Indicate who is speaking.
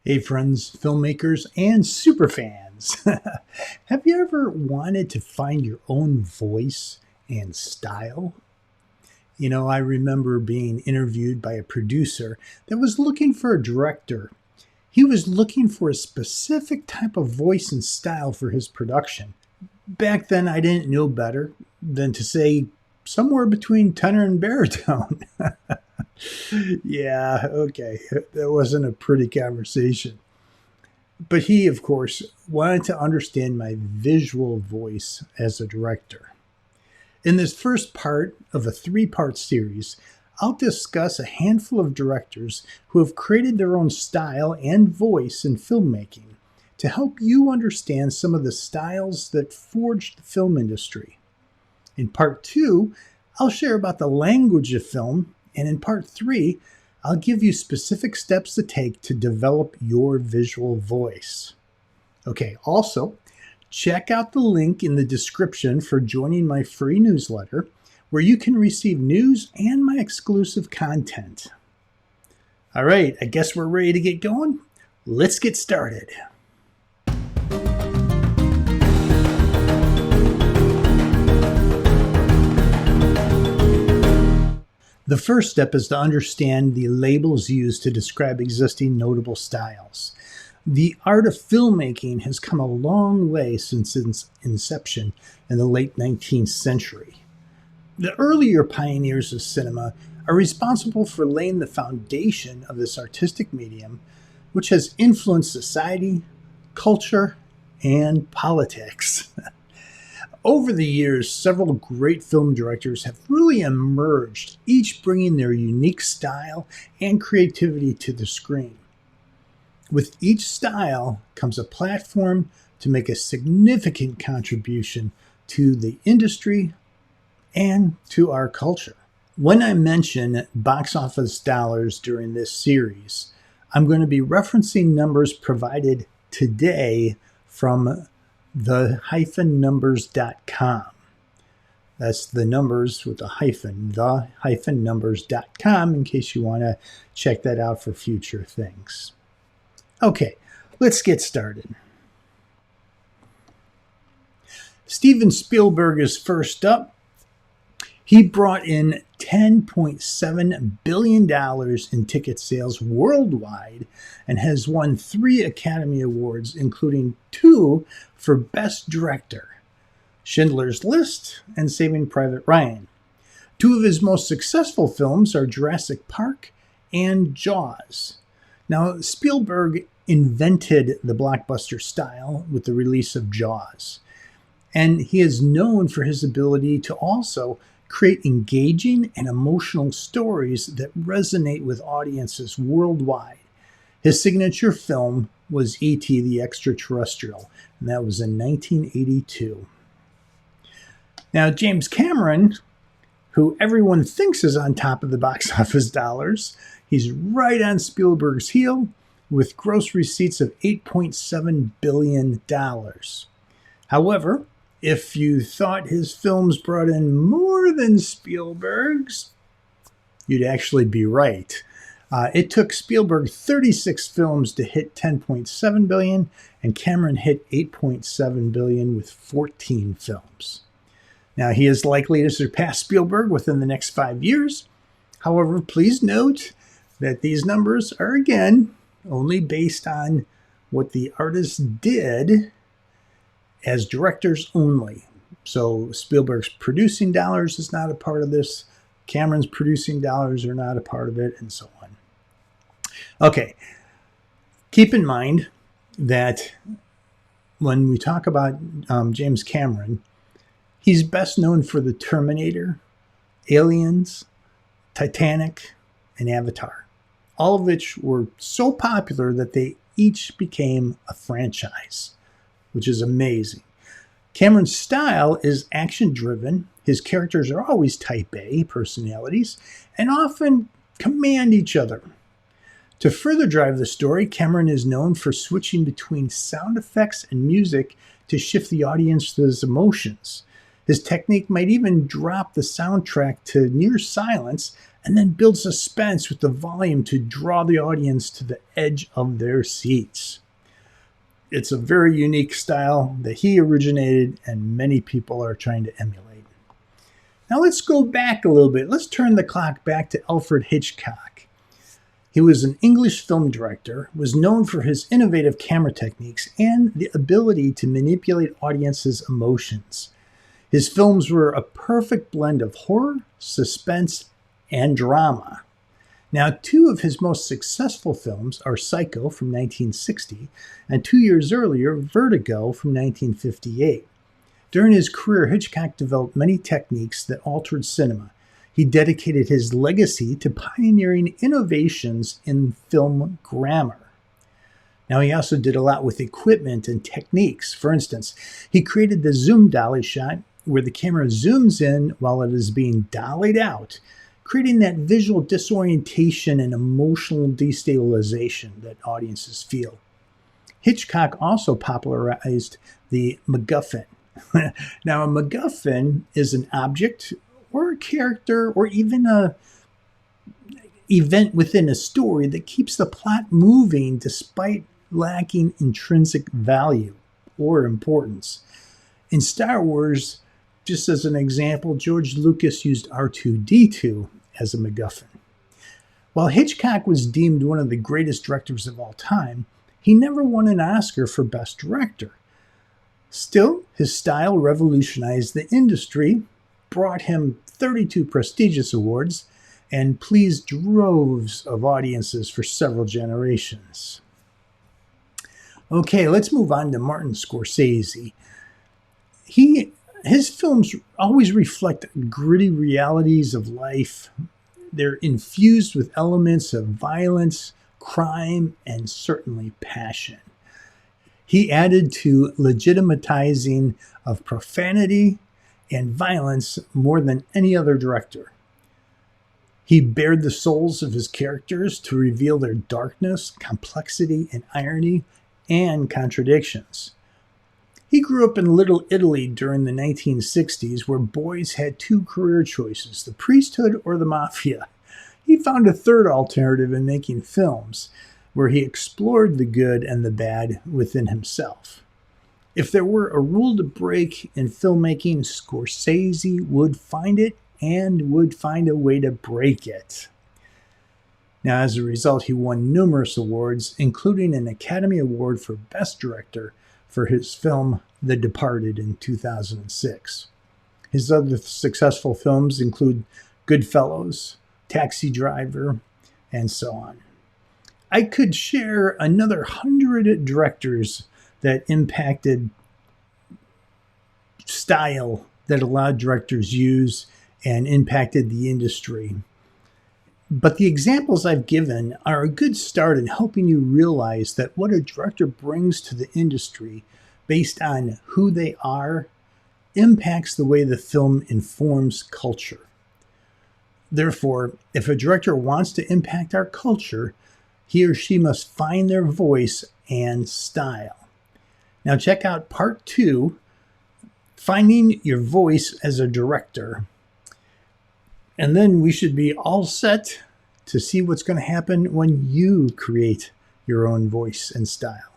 Speaker 1: Hey friends, filmmakers, and superfans. Have you ever wanted to find your own voice and style? I remember being interviewed by a producer that was looking for a director. He was looking for a specific type of voice and style for his production. Back then, I didn't know better than to say somewhere between tenor and baritone. Yeah, okay. That wasn't a pretty conversation. But he, of course, wanted to understand my visual voice as a director. In this first part of a three-part series, I'll discuss a handful of directors who have created their own style and voice in filmmaking to help you understand some of the styles that forged the film industry. In part 2, I'll share about the language of film, and in part 3, I'll give you specific steps to take to develop your visual voice. Okay, also, check out the link in the description for joining my free newsletter, where you can receive news and my exclusive content. All right, I guess we're ready to get going. Let's get started. The first step is to understand the labels used to describe existing notable styles. The art of filmmaking has come a long way since its inception in the late 19th century. The earlier pioneers of cinema are responsible for laying the foundation of this artistic medium, which has influenced society, culture, and politics. Over the years, several great film directors have really emerged, each bringing their unique style and creativity to the screen. With each style comes a platform to make a significant contribution to the industry and to our culture. When I mention box office dollars during this series, I'm going to be referencing numbers provided today from the-numbers.com. That's the numbers with a hyphen, the-numbers.com, in case you want to check that out for future things. Okay, let's get started. Steven Spielberg is first up. He brought in $10.7 billion in ticket sales worldwide and has won 3 Academy Awards, including 2 for Best Director, Schindler's List and Saving Private Ryan. 2 of his most successful films are Jurassic Park and Jaws. Now, Spielberg invented the blockbuster style with the release of Jaws, and he is known for his ability to also create engaging and emotional stories that resonate with audiences worldwide. His signature film was E.T. the Extraterrestrial, and that was in 1982. Now, James Cameron, who everyone thinks is on top of the box office dollars, he's right on Spielberg's heel with gross receipts of $8.7 billion. However, if you thought his films brought in more than Spielberg's, you'd actually be right. It took Spielberg 36 films to hit $10.7 billion, and Cameron hit $8.7 billion with 14 films. Now, he is likely to surpass Spielberg within the next 5 years. However, please note that these numbers are, again, only based on what the artist did as directors only. So Spielberg's producing dollars is not a part of this. Cameron's producing dollars are not a part of it, and so on. Okay, keep in mind that when we talk about James Cameron, he's best known for The Terminator, Aliens, Titanic, and Avatar, all of which were so popular that they each became a franchise, which is amazing. Cameron's style is action-driven. His characters are always type A personalities and often command each other. To further drive the story, Cameron is known for switching between sound effects and music to shift the audience's emotions. His technique might even drop the soundtrack to near silence and then build suspense with the volume to draw the audience to the edge of their seats. It's a very unique style that he originated and many people are trying to emulate. Now let's go back a little bit. Let's turn the clock back to Alfred Hitchcock. He was an English film director, was known for his innovative camera techniques and the ability to manipulate audiences' emotions. His films were a perfect blend of horror, suspense, and drama. Now, two of his most successful films are Psycho from 1960 and 2 years earlier, Vertigo from 1958. During his career, Hitchcock developed many techniques that altered cinema. He dedicated his legacy to pioneering innovations in film grammar. Now, he also did a lot with equipment and techniques. For instance, he created the zoom dolly shot, where the camera zooms in while it is being dollied out, creating that visual disorientation and emotional destabilization that audiences feel. Hitchcock also popularized the MacGuffin. Now, a MacGuffin is an object or a character or even a event within a story that keeps the plot moving despite lacking intrinsic value or importance. In Star Wars, just as an example, George Lucas used R2-D2 as a MacGuffin. While Hitchcock was deemed one of the greatest directors of all time, he never won an Oscar for Best Director. Still, his style revolutionized the industry, brought him 32 prestigious awards, and pleased droves of audiences for several generations. Okay, let's move on to Martin Scorsese. His films always reflect gritty realities of life. They're infused with elements of violence, crime, and certainly passion. He added to legitimatizing of profanity and violence more than any other director. He bared the souls of his characters to reveal their darkness, complexity, and irony, and contradictions. He grew up in Little Italy during the 1960s, where boys had two career choices, the priesthood or the mafia. He found a third alternative in making films, where he explored the good and the bad within himself. If there were a rule to break in filmmaking, Scorsese would find it and would find a way to break it. Now, as a result, he won numerous awards, including an Academy Award for Best Director for his film The Departed in 2006. His other successful films include Goodfellas, Taxi Driver, and so on. I could share another 100 directors that impacted style that allowed directors use and impacted the industry. But the examples I've given are a good start in helping you realize that what a director brings to the industry based on who they are impacts the way the film informs culture. Therefore, if a director wants to impact our culture, he or she must find their voice and style. Now check out part 2, Finding Your Voice as a Director. And then we should be all set to see what's going to happen when you create your own voice and style.